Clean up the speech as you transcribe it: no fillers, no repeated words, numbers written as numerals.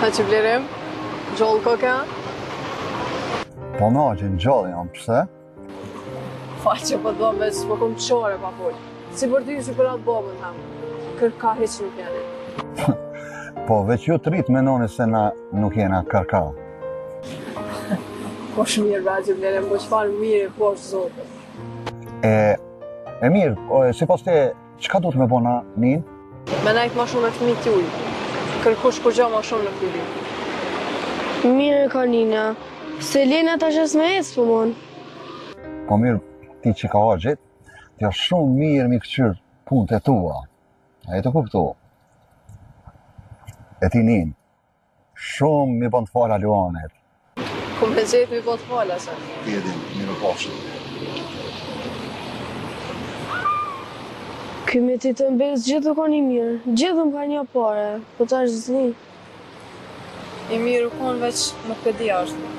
Ha që vlerim? Gjollë koka? Po na që në gjallë jam, pse? Faqë që po do me që po kom qore pa full. Si për ty që për atë babën ham. Kërka heq nuk jeni. Po veç ju të rritë menoni se na nuk jena kërka. Po shmirë ba që vlerim, po qëfar mirë po është zotë. E mirë, si pas te, qka du të me bona nin? Me najtë ma shumë e fëmi t'juj. Kërkush kur gjo ma shumë në fili. Mirë ka Nina, se Lena ta qes me ecë për mon. Po mirë, ti që ka agjit, t'ja shumë mirë mi këqyrë punët e tua. A e të kuptu? E ti nin, shumë mi bënd fala Luanet. Kom me gjetë mi botë fala se. Ti edhin, mirë pashtë. Këmi ti të mbes gjithë ka një mirë, gjithë më ka një pare, po ta është zni. I mirë u konë veç nuk e di ashtë.